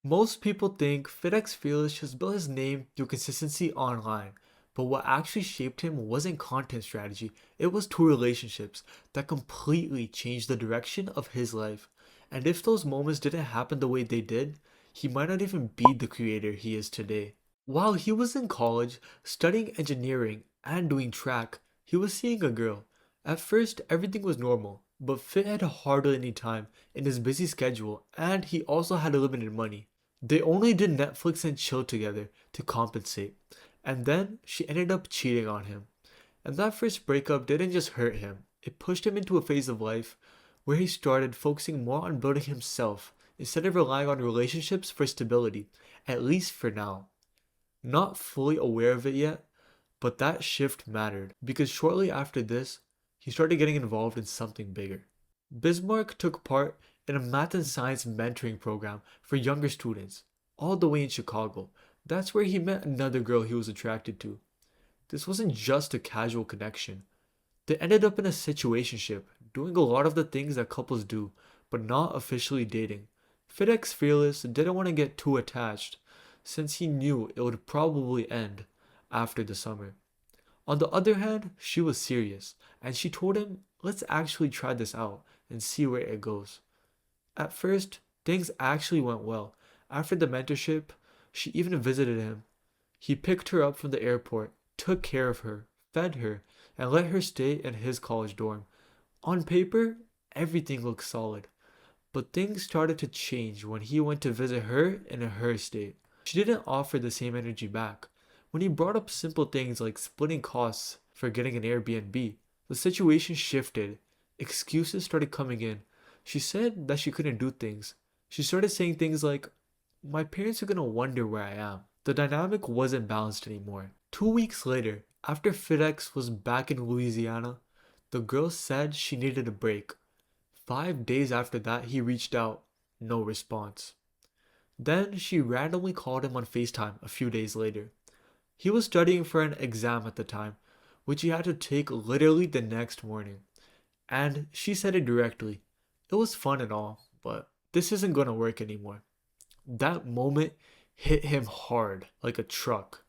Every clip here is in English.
Most people think FitxFearless just built his name through consistency online, but what actually shaped him wasn't content strategy, it was two relationships that completely changed the direction of his life. And if those moments didn't happen the way they did, he might not even be the creator he is today. While he was in college, studying engineering and doing track, he was seeing a girl. At first, everything was normal, but Fit had hardly any time in his busy schedule, and he also had limited money. They only did Netflix and chill together to compensate. And then she ended up cheating on him. And that first breakup didn't just hurt him, it pushed him into a phase of life where he started focusing more on building himself instead of relying on relationships for stability, at least for now. Not fully aware of it yet, but that shift mattered because shortly after this, he started getting involved in something bigger. Bismarck took part in a math and science mentoring program for younger students, all the way in Chicago. That's where he met another girl he was attracted to. This wasn't just a casual connection. They ended up in a situationship, doing a lot of the things that couples do, but not officially dating. FitX Fearless didn't want to get too attached, since he knew it would probably end after the summer. On the other hand, she was serious, and she told him, let's actually try this out and see where it goes. At first, things actually went well. After the mentorship, she even visited him. He picked her up from the airport, took care of her, fed her, and let her stay in his college dorm. On paper, everything looked solid. But things started to change when he went to visit her in her state. She didn't offer the same energy back. When he brought up simple things like splitting costs for getting an Airbnb, the situation shifted. Excuses started coming in. She said that she couldn't do things. She started saying things like, my parents are gonna wonder where I am. The dynamic wasn't balanced anymore. 2 weeks later, after FedEx was back in Louisiana, the girl said she needed a break. 5 days after that, he reached out. No response. Then she randomly called him on FaceTime a few days later. He was studying for an exam at the time, which he had to take literally the next morning. And she said it directly. It was fun and all, but this isn't gonna work anymore. That moment hit him hard, like a truck,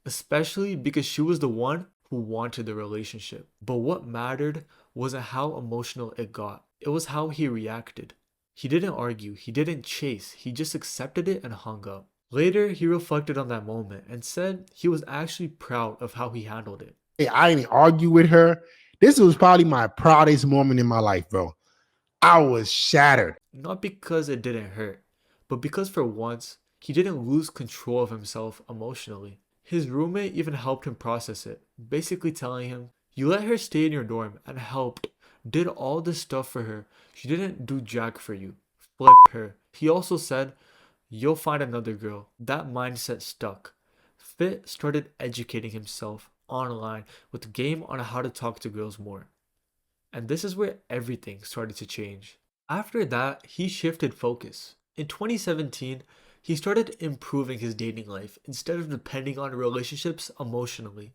especially because she was the one who wanted the relationship. But what mattered wasn't how emotional it got, it was how he reacted. He didn't argue, he didn't chase, he just accepted it and hung up. Later, he reflected on that moment and said he was actually proud of how he handled it. Hey, I didn't argue with her. This was probably my proudest moment in my life, bro. I was shattered. Not because it didn't hurt, but because for once, he didn't lose control of himself emotionally. His roommate even helped him process it, basically telling him, you let her stay in your dorm and helped, did all this stuff for her. She didn't do jack for you. Flip her. He also said, you'll find another girl. That mindset stuck. Fit started educating himself online with game on how to talk to girls more. And this is where everything started to change. After that, he shifted focus. In 2017, he started improving his dating life instead of depending on relationships emotionally.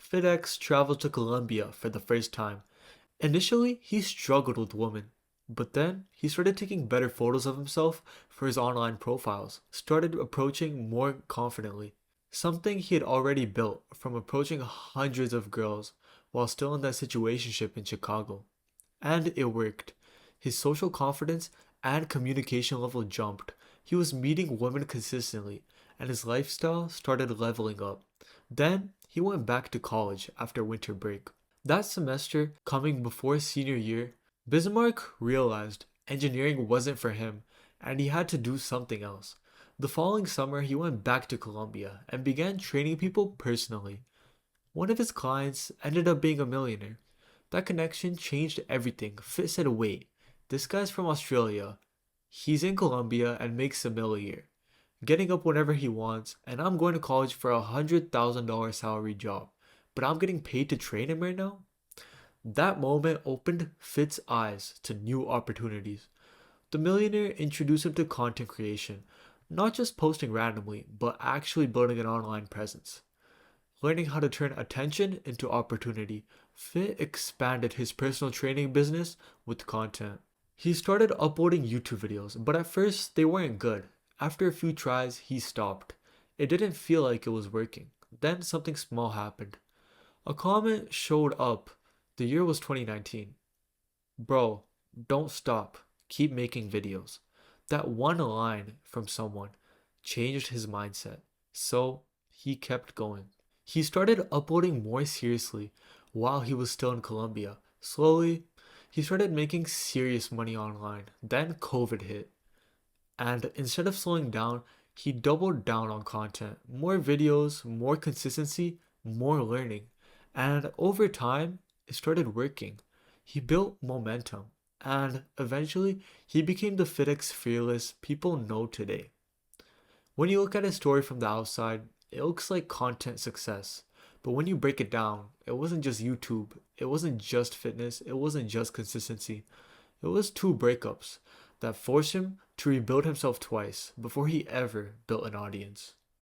FitX traveled to Colombia for the first time. Initially, he struggled with women, but then he started taking better photos of himself for his online profiles, started approaching more confidently, something he had already built from approaching hundreds of girls while still in that situationship in Chicago. And it worked. His social confidence and communication level jumped. He was meeting women consistently, and his lifestyle started leveling up. Then he went back to college after winter break. That semester, coming before senior year, Bismarck realized engineering wasn't for him and he had to do something else. The following summer, he went back to Colombia and began training people personally. One of his clients ended up being a millionaire. That connection changed everything. Fit said, wait, this guy's from Australia. He's in Colombia and makes $1 million, getting up whenever he wants, and I'm going to college for $100,000 salary job. But I'm getting paid to train him right now? That moment opened Fit's eyes to new opportunities. The millionaire introduced him to content creation, not just posting randomly, but actually building an online presence. Learning how to turn attention into opportunity, Fit expanded his personal training business with content. He started uploading YouTube videos, but at first they weren't good. After a few tries, he stopped. It didn't feel like it was working. Then something small happened. A comment showed up. The year was 2019. Bro, don't stop. Keep making videos. That one line from someone changed his mindset. So he kept going. He started uploading more seriously while he was still in Colombia. Slowly, he started making serious money online. Then COVID hit. And instead of slowing down, he doubled down on content. More videos, more consistency, more learning. And over time, it started working. He built momentum. And eventually, he became the FitX Fearless people know today. When you look at his story from the outside, it looks like content success. But when you break it down, it wasn't just YouTube, it wasn't just fitness, it wasn't just consistency. It was two breakups that forced him to rebuild himself twice before he ever built an audience.